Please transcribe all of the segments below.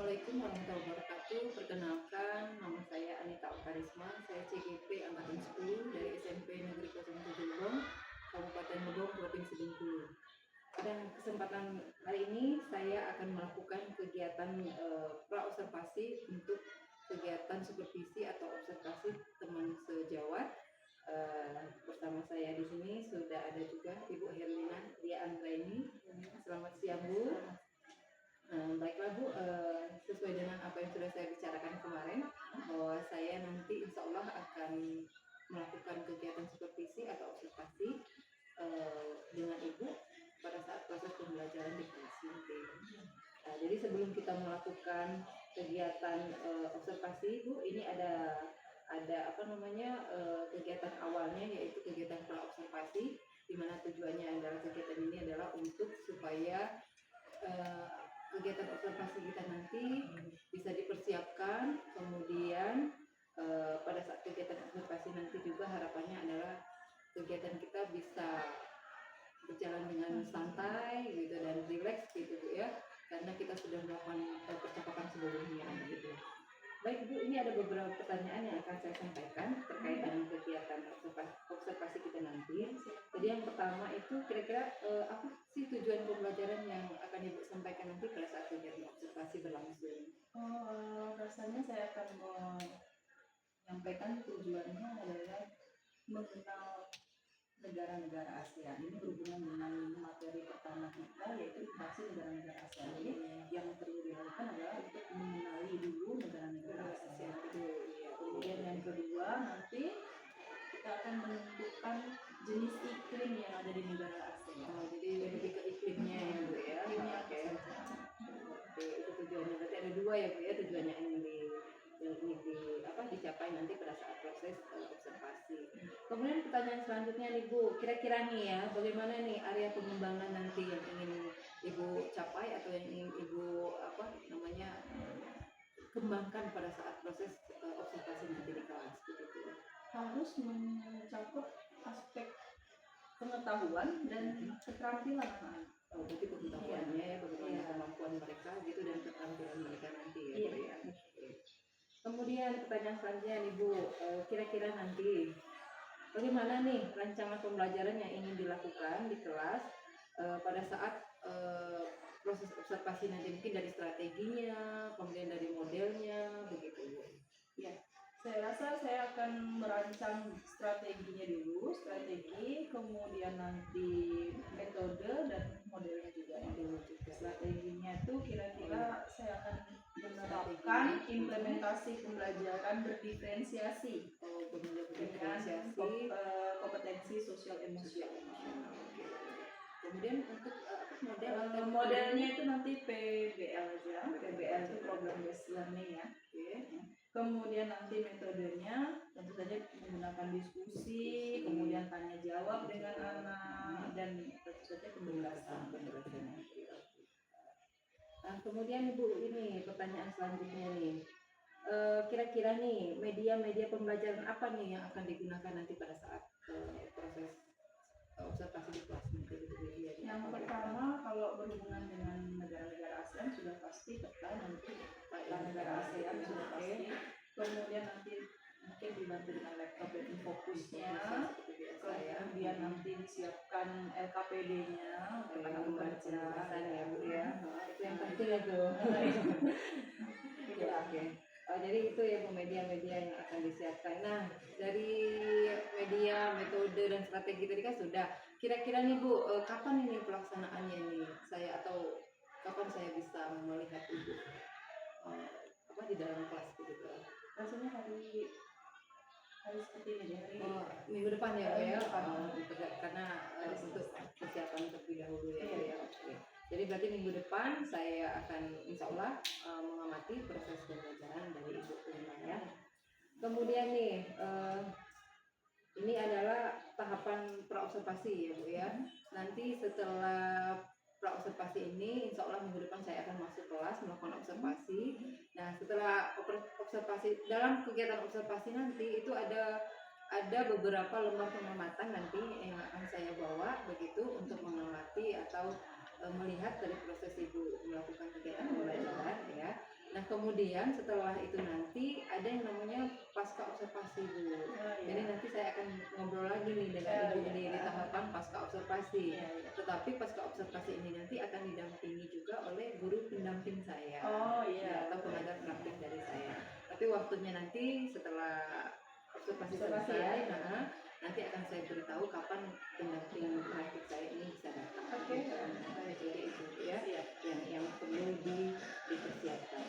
Assalamualaikum warahmatullahi wabarakatuh. Perkenalkan, nama saya Anita Okarisma. Saya CGP Angkatan 10 dari SMP Negeri 07 Lebong, Kabupaten Lebong, Provinsi Bengkulu. Pada kesempatan hari ini saya akan melakukan kegiatan pra-observasi untuk kegiatan supervisi atau observasi teman sejawat. Bersama saya di sini sudah ada juga Ibu Herlina Dia Anggraini. Selamat siang Bu. Baiklah Bu, sesuai dengan apa yang sudah saya bicarakan kemarin, bahwa saya nanti insya Allah akan melakukan kegiatan supervisi atau observasi dengan Ibu pada saat proses pembelajaran di kelas nanti. Jadi sebelum kita melakukan kegiatan observasi Bu, ini ada kegiatan awalnya, yaitu kegiatan pra-observasi, di mana tujuannya adalah kegiatan ini adalah untuk supaya kegiatan observasi kita nanti bisa dipersiapkan, kemudian pada saat kegiatan observasi nanti juga harapannya adalah kegiatan kita bisa berjalan dengan santai gitu dan rileks gitu Bu ya, karena kita sudah melakukan percakapan sebelumnya gitu. Baik Bu, ini ada beberapa pertanyaan yang akan saya sampaikan terkait dengan kegiatan observasi kita nanti. Jadi yang pertama itu kira-kira apa sih tujuan pembelajaran yang akan Ibu sampaikan nanti pada saat kegiatan observasi berlangsung? Rasanya saya akan menyampaikan tujuannya adalah mengenal negara-negara ASEAN. Ini berhubungan dengan materi pertama kita, yaitu invasi negara-negara ASEAN. Ini yang perlu dilakukan adalah untuk mengenali dulu negara-negara ASEAN. Kemudian yang kedua, nanti kita akan menentukan jenis iklim yang ada di negara ASEAN. Jadi lebih ke iklimnya ya Bu ya. Iklimnya Oke, itu tujuannya. Berarti ada dua ya Bu ya, tujuannya yang dicapai nanti pada saat proses observasi. Kemudian pertanyaan selanjutnya nih Bu, kira-kira nih ya, bagaimana nih area pengembangan nanti yang ingin Ibu capai atau yang ingin Ibu kembangkan pada saat proses observasi nanti di kelas begitu? Harus mencakup aspek pengetahuan dan keterampilan anak-anak. Oh, berarti pengetahuannya ya, bagaimana kemampuan mereka gitu dan keterampilan mereka nanti ya. Iya. Ya. Kemudian pertanyaan selanjutnya nih Bu, kira-kira nanti bagaimana nih rancangan pembelajaran yang ingin dilakukan di kelas pada saat proses observasi nanti, mungkin dari strateginya, kemudian dari modelnya, begitu Bu. Ya, saya rasa saya akan merancang strateginya dulu, kemudian nanti metode dan modelnya juga. Strateginya tuh kira-kira saya akan menerapkan implementasi pembelajaran berdiferensiasi dengan kompetensi sosial emosional. Kemudian untuk modelnya itu nanti PBL aja. PBL itu program based learning ya. Kemudian nanti metodenya tentu saja menggunakan diskusi, kemudian tanya jawab dengan anak, dan tentu saja penjelasan. Nah, kemudian Bu, ini pertanyaan selanjutnya nih. Kira-kira nih media-media pembelajaran apa nih yang akan digunakan nanti pada saat proses observasi di kelas nanti? Yang pertama, kalau berhubungan dengan negara-negara ASEAN sudah pasti peta nanti negara ASEAN sudah pasti. Kemudian nanti mungkin dibantu dengan laptop dan fokusnya. Kemudian nanti disiapkan LKPD-nya untuk anak membaca ya Bu ya. Itu yang penting itu. Oke. Jadi itu ya media-media yang akan disiapkan. Nah, dari media, metode dan strategi tadi kan sudah. Kira-kira nih Bu, kapan ini pelaksanaannya nih? Kapan saya bisa melihat Ibu di dalam kelas begitu? Rasanya hari seperti ini ya. Minggu depan ya Bu ya. Karena untuk persiapan terlebih dahulu ya. Oke. Jadi berarti minggu depan saya akan insya Allah mengamati proses pembelajaran dari Ibu Herlina ya. Kemudian nih, ini adalah tahapan praobservasi ya Bu ya. Nanti setelah praobservasi ini, insya Allah minggu depan saya akan masuk kelas melakukan observasi. Nah, setelah observasi, dalam kegiatan observasi nanti itu ada beberapa lembar pengamatan nanti yang akan saya bawa begitu untuk mengamati atau melihat dari proses Ibu melakukan kegiatan pembelajaran ya. Nah kemudian setelah itu nanti ada yang namanya pasca observasi Bu. Jadi nanti saya akan ngobrol lagi nih dengan Ibu di tahapan pasca observasi. Tetapi pasca observasi ini nanti akan didampingi juga oleh guru pendamping saya. Atau pengajar praktik dari saya. Tapi waktunya nanti setelah observasi selesai, nanti akan saya beritahu kapan pendamping praktik saya ini bisa datang. Jadi itu ya, yang perlu dipersiapkan.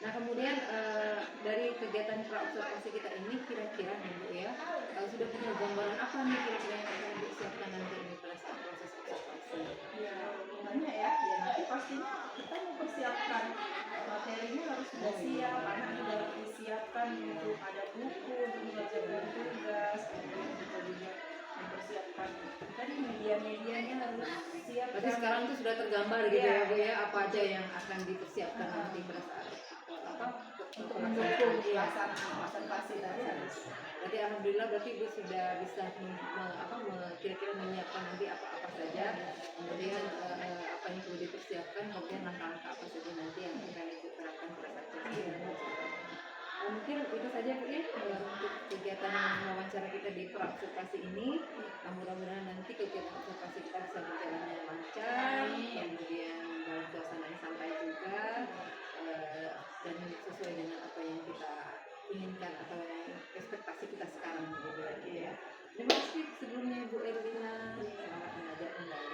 Nah kemudian dari kegiatan praobservasi kita ini kira-kira nih Bu ya, sudah punya gambaran apa nih kira-kira yang akan disiapkan nanti ini pada saat proses observasi? Ya banyak ya, nanti pastinya kita mempersiapkan materinya harus sudah siap, karena sudah disiapkan untuk ada buku untuk mengerjakan tugas, kemudian kita juga mempersiapkan tadi media-medianya harus siap. Berarti sekarang itu sudah tergambar gitu ya Bu ya, apa aja yang akan dipersiapkan nanti pada saat untuk mendukung pelaksanaan observasi tadi harus. Berarti alhamdulillah berarti Ibu sudah bisa kira-kira menyiapkan nanti apa-apa saja, kemudian apa yang perlu dipersiapkan, kemudian langkah-langkah apa saja nanti yang akan diterapkan pada saat pelaksanaan. Mungkin itu saja Bu ya untuk kegiatan wawancara kita di praobservasi ini. Mudah-mudahan nanti kegiatan observasi kita bisa berjalan dengan lancar, kemudian dalam suasana yang santai juga, dan sesuai dengan apa yang kita inginkan atau yang ekspektasi kita sekarang gitu ya. Terima kasih sebelumnya Bu Erlina, selamat mengajar kembali.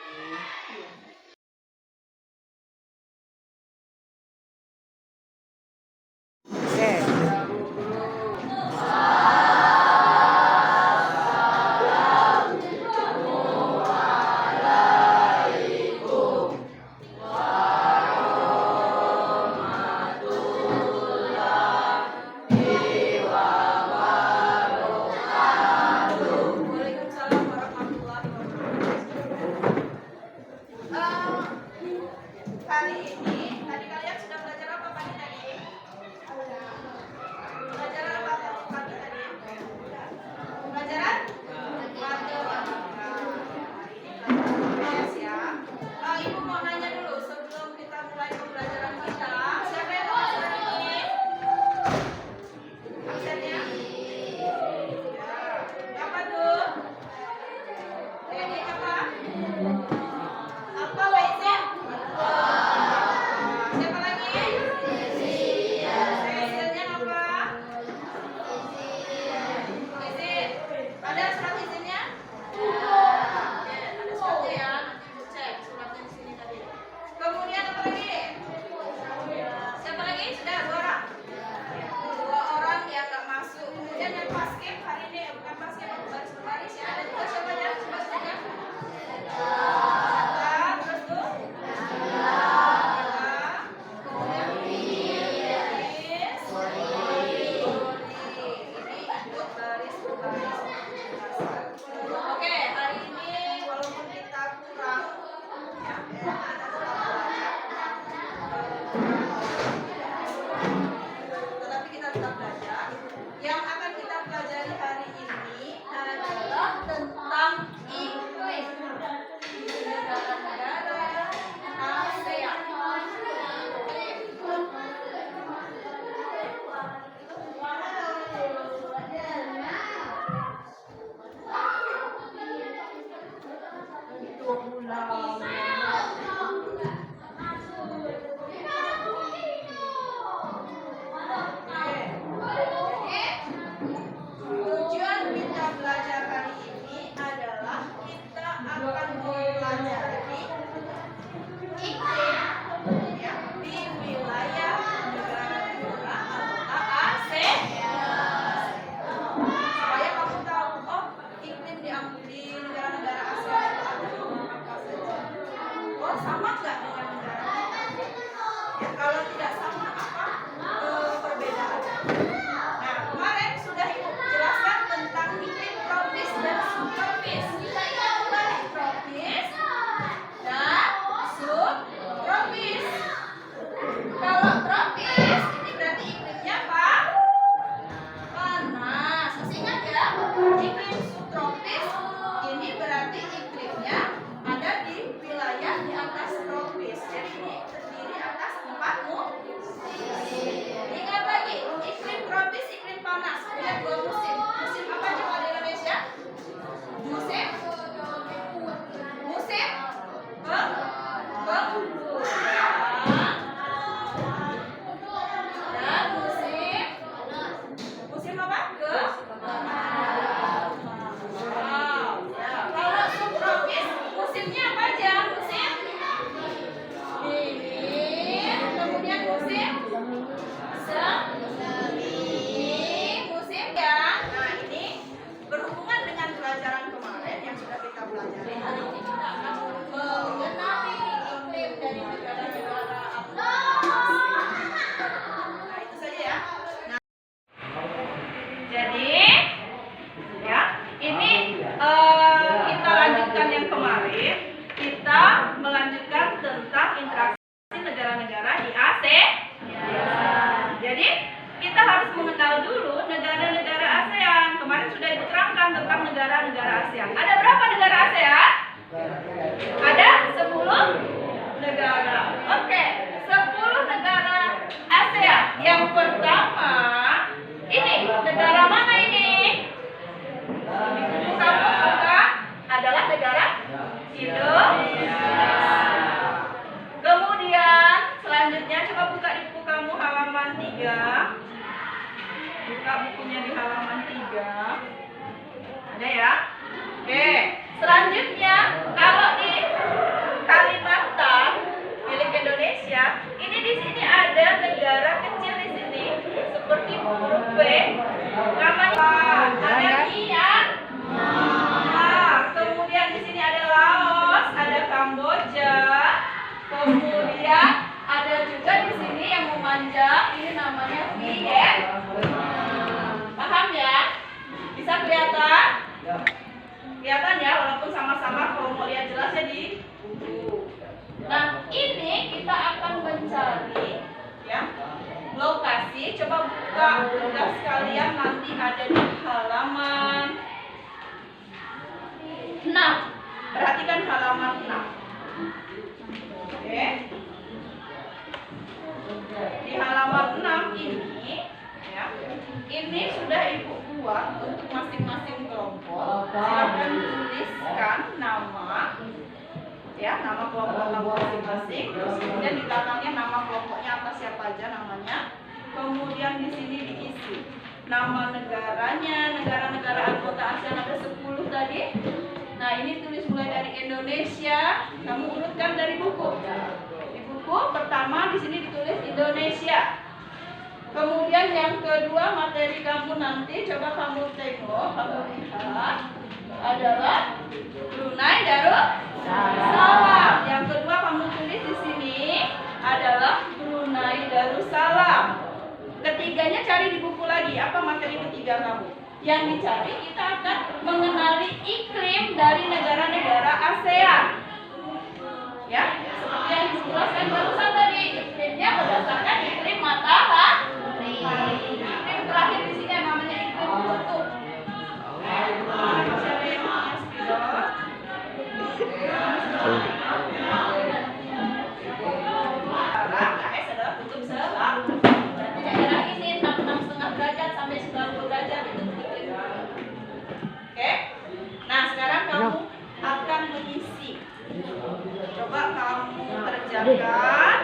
Ini berarti iklimnya ada di wilayah di atas tropis. negara-negara ASEAN. Ada berapa negara ASEAN? Ada 10 negara. Oke, 10 negara ASEAN. Yang pertama, ini negara mana ini? Di buku kamu buka adalah negara Indonesia. Kemudian selanjutnya coba buka di buku kamu halaman 3. Buka bukunya di halaman 3. Ada ya? Oke. Selanjutnya kalau di Kalimantan milik Indonesia, ini di sini ada negara kecil di sini seperti huruf B. Namanya ada Myanmar. Kemudian di sini ada Laos, ada Kamboja. Kemudian ada juga di sini yang memanjang, ini namanya Vietnam. Paham ya? Bisa kelihatan? Kelihatan ya, walaupun sama-sama kalau mau lihat jelasnya di buku. Nah, ini kita akan mencari ya lokasi. Coba buka tugas kalian nanti ada di halaman 6. Perhatikan halaman 6. Oke. Di halaman 6 ini ya. Ini sudah Ibu buat untuk masing-masing kelompok. Silakan tuliskan nama ya, nama kelompok kamu masing-masing. Terus kemudian di belakangnya nama kelompoknya atas siapa aja namanya. Kemudian di sini diisi nama negaranya, negara-negara anggota ASEAN ada 10 tadi. Nah, ini tulis mulai dari Indonesia. Kamu urutkan dari buku. Di buku pertama di sini ditulis Indonesia. Kemudian yang kedua materi kamu nanti coba kamu tengok, kamu lihat adalah Brunei Darussalam. Yang kedua kamu tulis di sini adalah Brunei Darussalam. Ketiganya cari di buku lagi. Apa materi ketiga kamu? Yang dicari kita akan mengenali iklim dari negara-negara ASEAN. Ya, seperti yang dijelaskan barusan tadi, iklimnya berdasarkan iklim matahari. Iklim terakhir di sini namanya iklim kutub. KS adalah kutub selatan. Nanti daerah ini 66,5 derajat sampai 90 derajat itu iklim. Oke. Nah, sekarang kamu akan mengisi. Coba kamu kerjakan.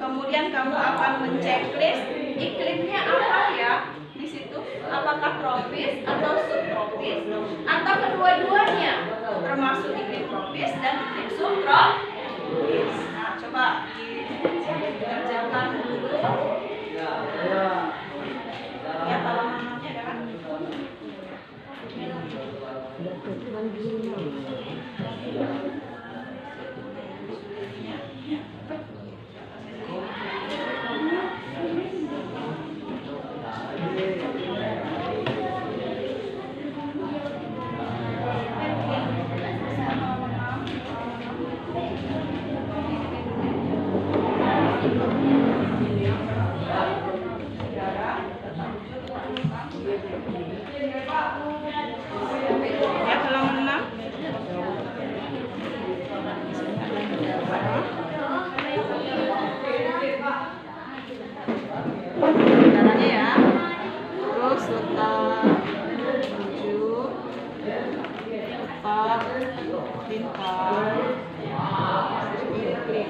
Kemudian kamu akan menceklis iklimnya apa ya di situ. Apakah tropis atau subtropis atau kedua-duanya, termasuk iklim tropis dan iklim subtropis. Nah, coba dikerjakan dulu. Ya, halamannya ada kan? Ya, halaman 6. Caranya ya. Terus letak 7 tepat bintang iklim.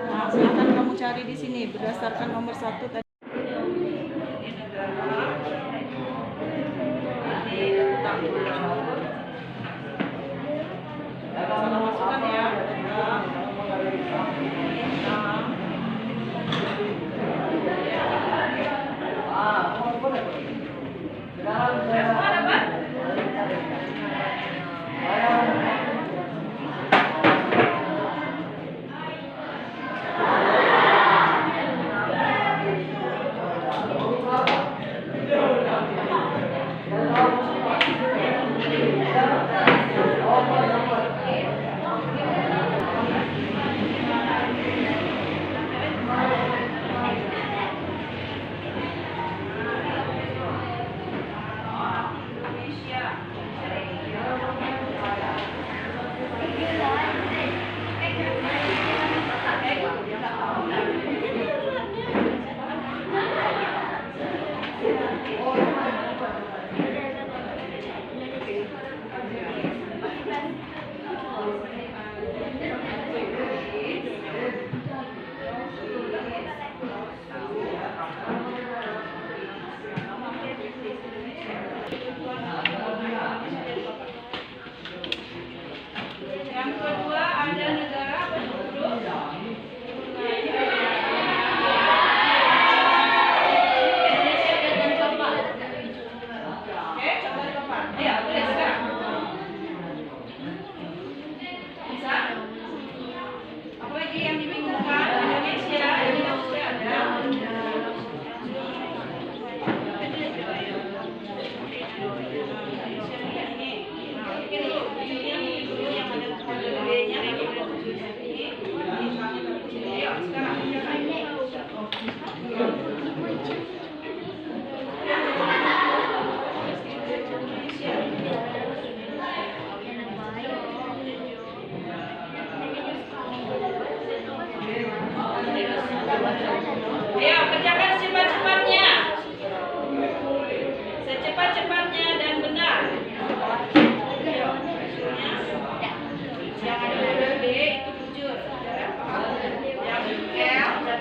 Nah, silakan kamu cari di sini berdasarkan nomor 1 tadi. Ini negara. Ini letak bulan. Salah masukkan ya. Semua dapat?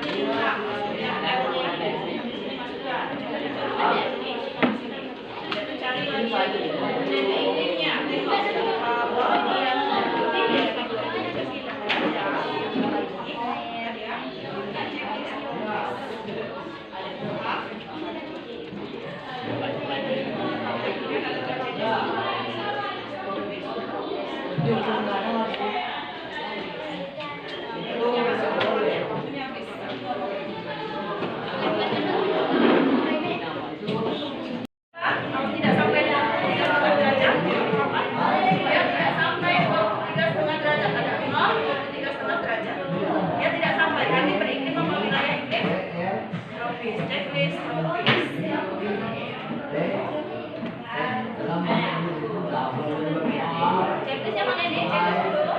Ini enggak, maksudnya L-nya dari sini masukkan. Jadi cari lagi ini-nya, tengok kalau dia lebih dari 29 derajat, ya, kita cek di sini. Kalau tidak sampai 3,5 derajat, dia tidak sampai 3,5 derajat, ada 0, 3,5 derajat. Dia tidak sampai, nanti beriklim sama wilayah iklim tropis, checklist tropis. Checklistnya mana ini? Checklist dulu.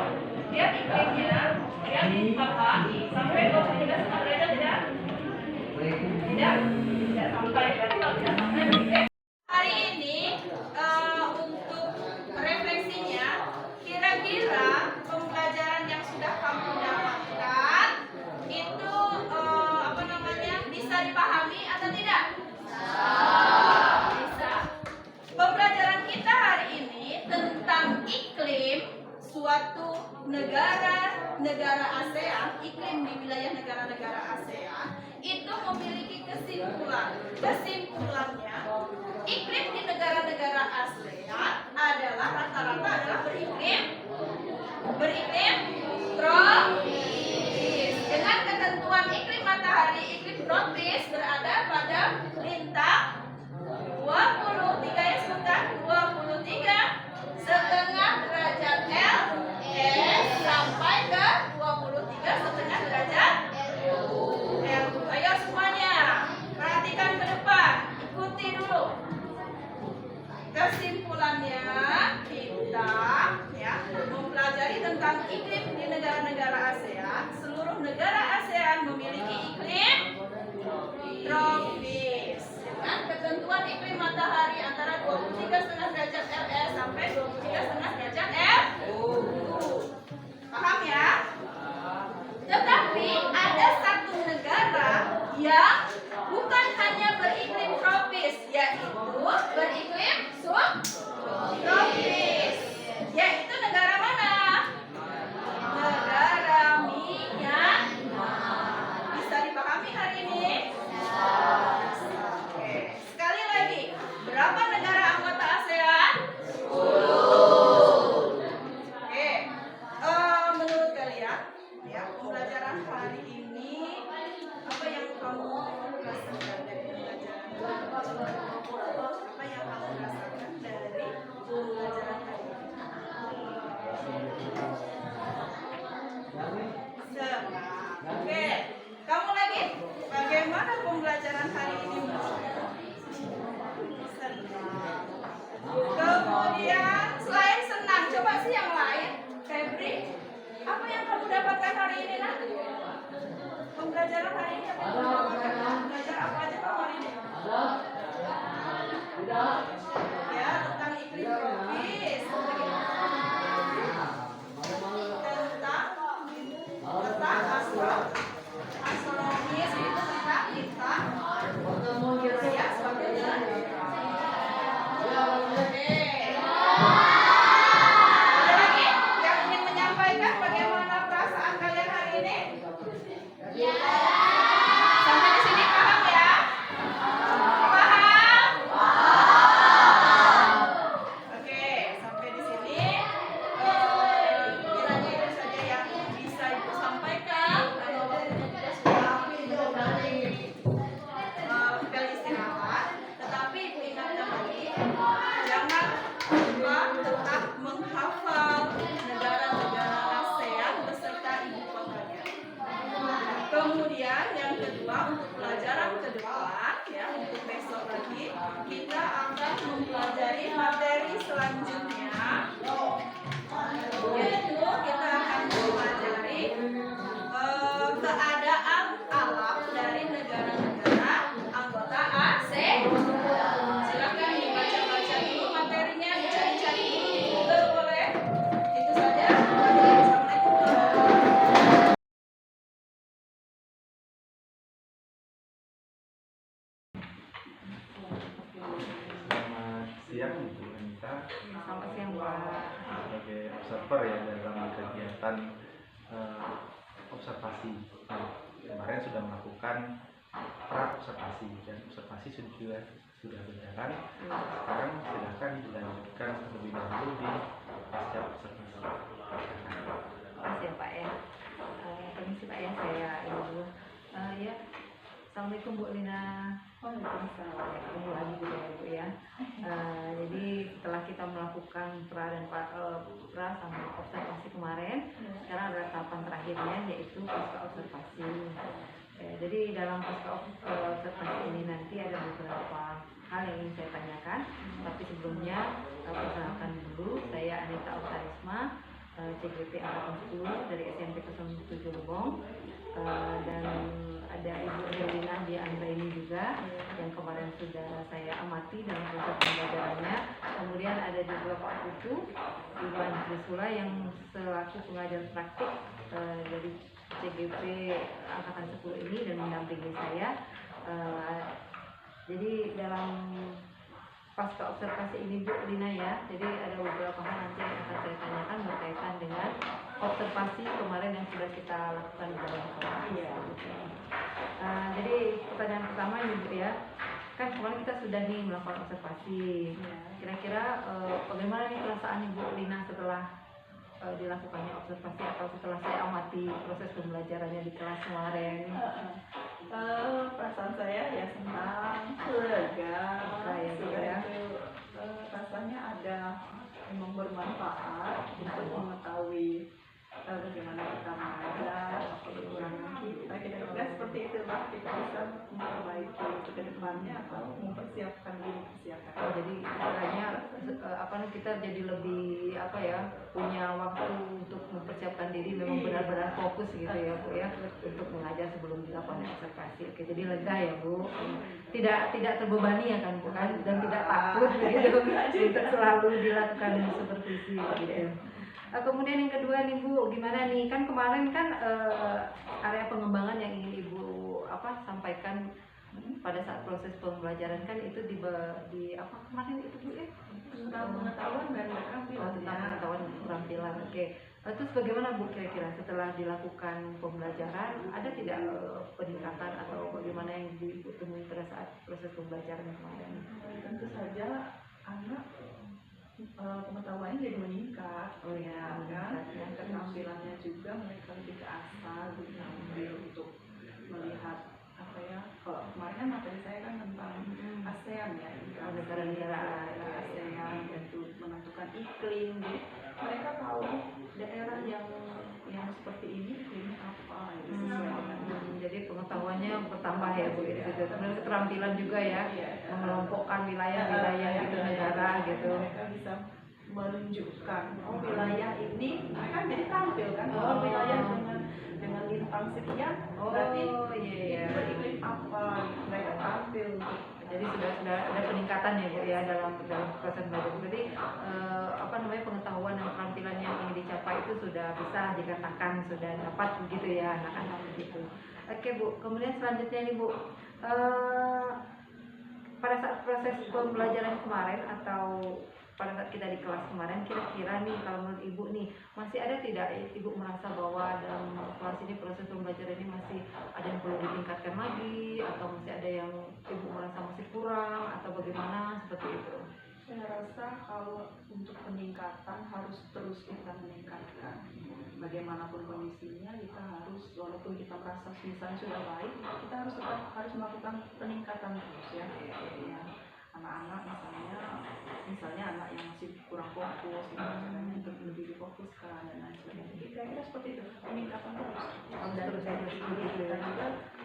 Lihat iklimnya, lihat apa sampai 23,5 derajat tidak? Tidak sampai. Berarti kalau tidak sampai beriklim. Hari ini untuk refleksinya, kira-kira pembelajaran yang sudah kamu dapatkan itu bisa dipahami atau tidak? Bisa. Pembelajaran kita hari ini tentang iklim suatu negara ASEAN, iklim di wilayah negara-negara ASEAN itu memiliki kesimpulan. Kesimpulannya, iklim di negara-negara ASEAN adalah rata-rata adalah beriklim tropis. Dengan ketentuan iklim matahari, iklim tropis berada pada lintang 23 ya sebentar, 23,5 derajat LS sampai ke 23,5 derajat L. Ayo semuanya, perhatikan ke depan, ikuti dulu. Kesimpulannya kita ya mempelajari tentang iklim di negara-negara ASEAN. Seluruh negara ASEAN memiliki iklim tropis dengan ketentuan iklim matahari antara 23,5 derajat LS sampai 23,5 derajat L. Paham ya? Tetapi ada satu negara yang bukan hanya beriklim tropis, yaitu beriklim subtropis. Yaitu negara mana? Negara Myanmar. Bisa dipahami hari ini? Oke. Sekali lagi, berapa negara anggota ASEAN? 10. Oke. Menurut kalian, ya pembelajaran hari ini apa yang kamu rasakan dari pembelajaran? Apa yang kamu rasakan dari pembelajaran hari ini? Senang. Oke. Kamu lagi? Bagaimana? siang Ibu Anita. Selamat siang Pak. Sebagai observer ya dalam kegiatan observasi. Nah, kemarin sudah melakukan pra observasi dan observasi sudah berjalan. Sekarang silakan dilanjutkan terlebih dahulu di pasca observasi. Makasih ya Pak ya. Permisi Pak ya, saya ini dulu. Ya, Assalamualaikum Bu Lina. Waalaikumsalam. Ketemu lagi gitu ya Bu ya. Jadi setelah kita melakukan pra sama observasi kemarin, sekarang ada tahapan terakhirnya yaitu pasca observasi. Jadi dalam pasca observasi ini nanti ada beberapa hal yang ingin saya tanyakan, tapi sebelumnya perkenalkan dulu, saya Anita Utarisma, CGP Angkatan 10 dari SMP 07 Lebong, dan ada Ibu Herlina di Angga ini juga yang kemarin sudah saya amati dalam proses pembelajarannya. Kemudian ada juga Pak Putu Iwan Trisula yang selaku pengajar praktik dari CGP Angkatan 10 ini dan mendampingi saya. Jadi dalam pasca observasi ini Bu Lina ya, jadi ada beberapa hal nanti yang akan saya tanyakan berkaitan dengan observasi kemarin yang sudah kita lakukan di dalam kelas. Jadi pertanyaan pertama ini Bu ya, kan kemarin kita sudah nih melakukan observasi. Kira-kira bagaimana nih perasaan Ibu Lina setelah dilakukannya observasi atau setelah saya amati proses pembelajarannya di kelas kemarin? Perasaan saya ya senang, lega, ya. Rasanya ada memang bermanfaat untuk mengetahui bagaimana kita mengajar, apa kekurangan kita, kira-kira seperti itu Pak, kita bisa memperbaiki ke depannya atau mempersiapkan diri. Jadi istilahnya kita jadi lebih punya waktu untuk mempersiapkan diri, memang benar-benar fokus gitu ya Bu ya untuk mengajar sebelum dilakukan observasi. Oke, jadi lega ya Bu, tidak terbebani ya kan Bu kan, dan tidak takut begitu untuk selalu dilakukan supervisi gitu. Kemudian yang kedua nih Bu, gimana nih, kan kemarin kan area pengembangan yang ingin Ibu sampaikan pada saat proses pembelajaran kan itu di apa kemarin itu Bu ya? Tentang pengetahuan dan keterampilan. Tentang pengetahuan dan keterampilan. Oke. Terus bagaimana Bu kira-kira setelah dilakukan pembelajaran ada tidak peningkatan atau bagaimana yang ditemui pada saat proses pembelajaran kemarin? Tentu saja anak pengetahuannya jadi meningkat. Oh ya, kan? Keterampilannya juga mereka lebih keasah, lebih ngambil untuk melihat kalau kemarin kan materi saya kan tentang ASEAN ya, negara-negara ASEAN untuk menentukan iklim. Mereka tahu daerah yang seperti ini iklimnya apa jadi pengetahuannya bertambah ya Bu gitu. Kemudian keterampilan juga ya, mengelompokkan wilayah-wilayah gitu, negara gitu. Mereka bisa menunjukkan wilayah ini, mereka jadi tampil kan, wilayah dengan lintang sekian, berarti itu iklim apa, mereka tampil. Jadi sudah ada peningkatan ya Bu ya dalam proses belajar. Berarti pengetahuan dan keterampilan yang ingin dicapai itu sudah bisa dikatakan sudah dapat begitu ya anak-anak begitu. Oke Bu, kemudian selanjutnya nih Bu, pada saat proses pembelajaran kemarin atau pada saat kita di kelas kemarin, kira-kira nih kalau menurut Ibu nih masih ada tidak Ibu merasa bahwa dalam kelas ini proses pembelajaran ini masih ada yang perlu ditingkatkan lagi atau masih ada yang Ibu merasa masih kurang atau bagaimana seperti itu? Saya rasa kalau untuk peningkatan harus terus kita meningkatkan. Bagaimanapun kondisinya kita harus, walaupun kita merasa misalnya sudah baik, kita harus melakukan peningkatan terus ya. Anak-anak misalnya anak yang masih kurang fokus, caranya untuk lebih difokuskan dan lain sebagainya. Kira-kira seperti itu, peningkatan terus. Dan terus kita juga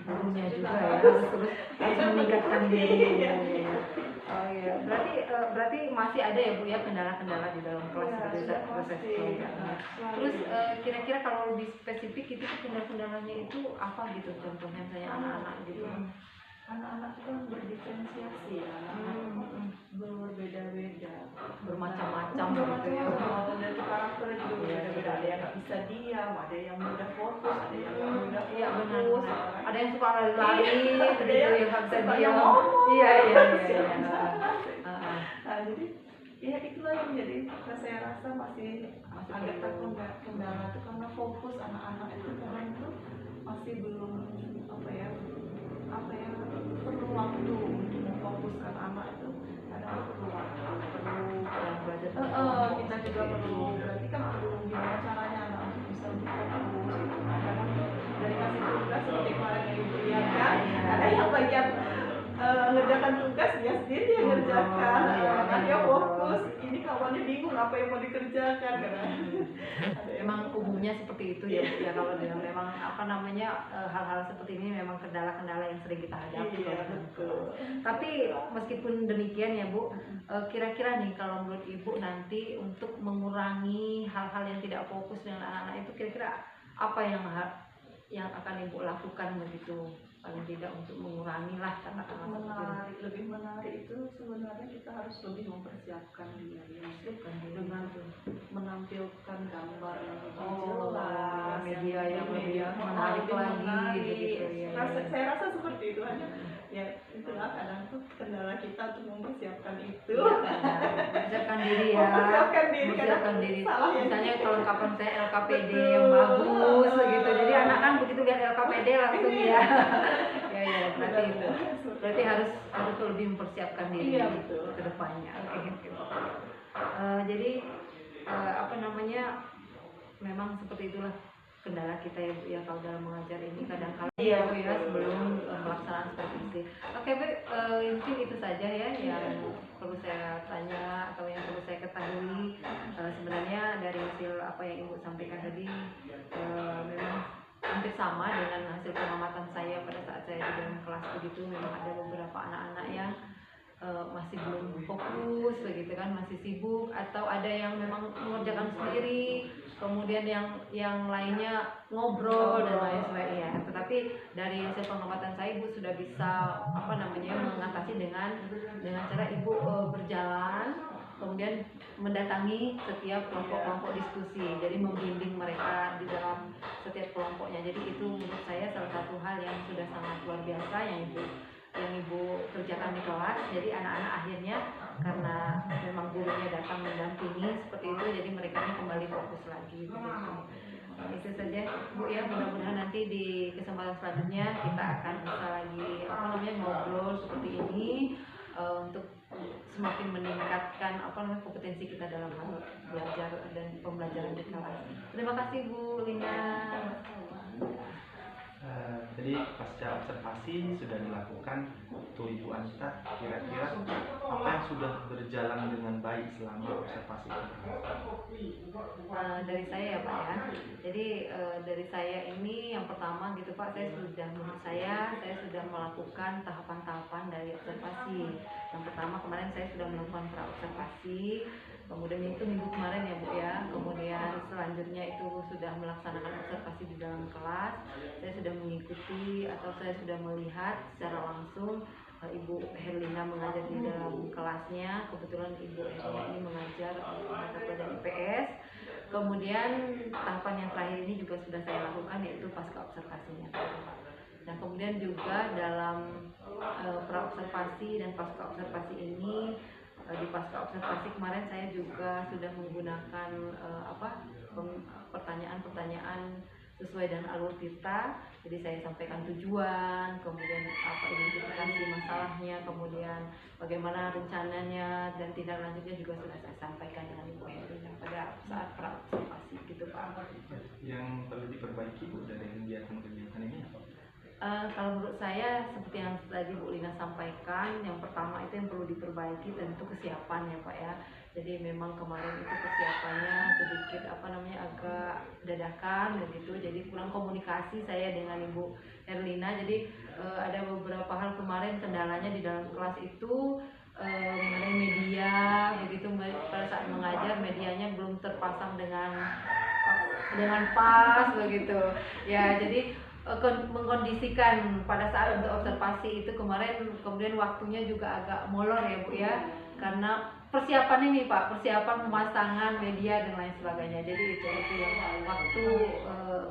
gurunya juga ya harus meningkatkan diri. Oh iya, berarti masih ada ya Bu ya kendala-kendala di dalam kelas pada saat proses pembelajaran. Terus kira-kira kalau lebih spesifik itu kendala-kendalanya itu apa gitu contohnya, misalnya anak-anak gitu? Anak-anak itu kan berdiferensiasi ya, berbeda-beda, bermacam-macam gitu ya. Dan karakter juga beda-beda. Ada yang nggak bisa diam, ada yang mudah fokus, ada yang nggak mudah fokus. Ada yang suka lari-lari, ada yang nggak bisa diam. ngomong. Iya. Nah, jadi juga yang jadi saya rasa masih agak terkendala tuh karena fokus anak-anak itu kadang tuh masih belum apa ya perlu waktu untuk memfokuskan anak itu kadang perlu waktu kita juga perlu berarti kan perlu gimana caranya anak untuk bisa lebih fokus gitu. Nah, kadang tuh dari kasih tugas seperti kemarin yang ibu lihat kan ada yang bagian ngerjakan tugas dia sendiri yang ngerjakan kan dia fokus ini kawannya bingung apa yang mau dikerjakan kan. Memang umumnya seperti itu ya, ya kalau memang apa namanya hal-hal seperti ini memang kendala-kendala yang sering kita hadapi. Iya, betul. Tapi meskipun demikian ya Bu, kira-kira nih kalau menurut Ibu nanti untuk mengurangi hal-hal yang tidak fokus dengan anak-anak itu kira-kira apa yang akan Ibu lakukan begitu paling tidak untuk mengurangi lah katakanlah lebih menarik itu sebenarnya kita harus lebih mempersiapkan dia dengan menampilkan gambar yang lebih jelas, media yang lebih menarik lagi gitu ya. Saya rasa seperti itu hanya ya itulah kadang tuh kendala kita untuk mempersiapkan itu. Mempersiapkan diri ya. Mempersiapkan diri. Misalnya kelengkapan saya LKPD yang bagus gitu. Jadi anak kan begitu lihat LKPD langsung ya. Ya berarti harus lebih mempersiapkan diri ke depannya. Jadi apa namanya memang seperti itulah kendala kita ya Bu ya kalau dalam mengajar ini kadang-kadang ya Bu ya sebelum pelaksanaan supervisi. Oke Bu, mungkin itu saja ya yang perlu saya tanya atau yang perlu saya ketahui. Sebenarnya dari hasil apa yang Ibu sampaikan tadi memang hampir sama dengan hasil pengamatan saya pada saat saya di dalam kelas begitu. Memang ada beberapa anak-anak yang masih belum fokus begitu kan, masih sibuk atau ada yang memang mengerjakan sendiri, kemudian yang lainnya ngobrol dan lain sebagainya. Tetapi dari hasil pengamatan saya Ibu sudah bisa apa namanya mengatasi dengan cara Ibu berjalan kemudian mendatangi setiap kelompok-kelompok diskusi, jadi membimbing mereka di dalam setiap kelompoknya. Jadi itu menurut saya salah satu hal yang sudah sangat luar biasa yang Ibu kerjakan di kelas. Jadi anak-anak akhirnya karena memang gurunya datang mendampingi seperti itu, jadi mereka ini kembali fokus lagi. Itu saja Bu ya, mudah-mudahan nanti di kesempatan selanjutnya kita akan bisa lagi apa namanya ngobrol seperti ini untuk semakin meningkatkan apa namanya kompetensi kita dalam hal belajar dan pembelajaran di kelas. Terima kasih Bu Lina. Jadi pasca observasi sudah dilakukan tuh Ibu Anita, kira-kira apa yang sudah berjalan dengan baik selama observasi dari saya ya Pak ya. Jadi dari saya ini yang pertama gitu Pak, saya sudah melakukan tahapan-tahapan dari observasi. Yang pertama kemarin saya sudah melakukan pra-observasi, kemudian itu minggu kemarin ya Bu ya, kemudian selanjutnya itu sudah melaksanakan observasi di dalam kelas. Saya sudah mengikuti atau saya sudah melihat secara langsung Ibu Herlina mengajar di dalam kelasnya. Kebetulan Ibu Herlina ini mengajar mata pelajaran IPS. Kemudian tahapan yang terakhir ini juga sudah saya lakukan, yaitu pasca observasinya. Dan kemudian juga dalam pra-observasi dan pasca observasi ini, di pasca observasi kemarin saya juga sudah menggunakan pertanyaan-pertanyaan sesuai dengan alur kita. Jadi saya sampaikan tujuan, kemudian identifikasi masalahnya, kemudian bagaimana rencananya dan tindak lanjutnya juga sudah saya sampaikan dengan Ibu Herlina pada saat pra-observasi gitu Pak. Yang perlu diperbaiki Bu dari kegiatan-kegiatan ini apa? Kalau menurut saya seperti yang tadi Bu Lina sampaikan, yang pertama itu yang perlu diperbaiki tentu kesiapan ya Pak ya. Jadi memang kemarin itu persiapannya sedikit agak dadakan begitu, jadi kurang komunikasi saya dengan Ibu Herlina. Jadi ada beberapa hal kemarin kendalanya di dalam kelas itu mengenai media begitu, pada saat mengajar medianya belum terpasang dengan pas begitu ya. Jadi mengkondisikan pada saat untuk observasi itu kemarin, kemudian waktunya juga agak molor ya Bu ya, karena persiapan ini Pak, persiapan pemasangan media dan lain sebagainya. Jadi itu yang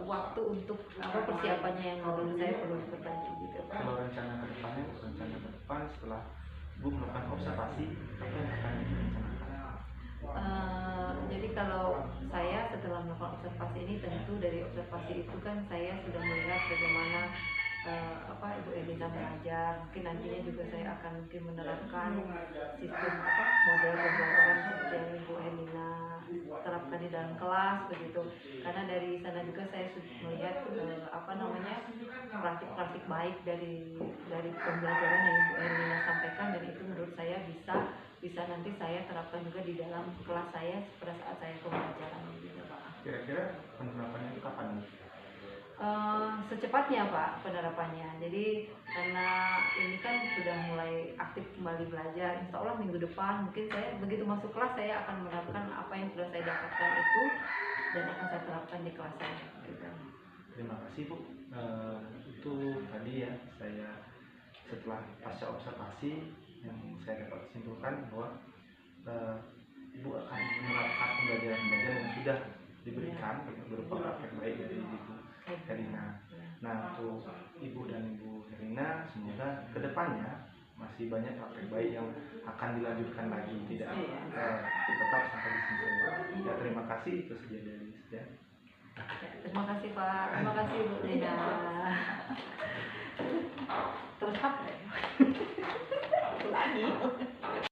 waktu untuk persiapannya yang menurut saya perlu diperbaiki gitu. Kalau rencana ke depan setelah Bu melakukan observasi, apa yang akan direncanakan? Jadi kalau saya setelah melakukan observasi ini, tentu dari observasi itu kan saya sudah melihat bagaimana Ibu Elina mengajar. Mungkin nantinya juga saya akan mungkin menerapkan sistem model pembelajaran seperti yang Ibu Elina terapkan di dalam kelas begitu. Karena dari sana juga saya sudah melihat praktik-praktik baik dari pembelajaran yang Ibu Elina sampaikan, dan itu menurut saya bisa nanti saya terapkan juga di dalam kelas saya pada saat saya pembelajaran gitu Pak. Kira-kira penerapannya itu kapan? Secepatnya Pak penerapannya. Jadi karena ini kan sudah mulai aktif kembali belajar, insya Allah minggu depan mungkin saya begitu masuk kelas saya akan menerapkan apa yang sudah saya dapatkan itu dan akan saya terapkan di kelas saya gitu. Terima kasih Bu. Itu tadi ya, saya setelah pasca observasi yang saya dapat simpulkan bahwa Ibu akan menerapkan pembelajaran yang sudah diberikan berupa praktek baik dari Ibu Herlina. Nah, untuk Ibu dan Ibu Herlina, semoga kedepannya masih banyak praktek baik yang akan dilanjutkan lagi, tidak tetap sampai di sini. Ya, terima kasih, itu saja dari saya. Terima kasih Pak, terima kasih Bu Lina. Terus apa? Ulangi.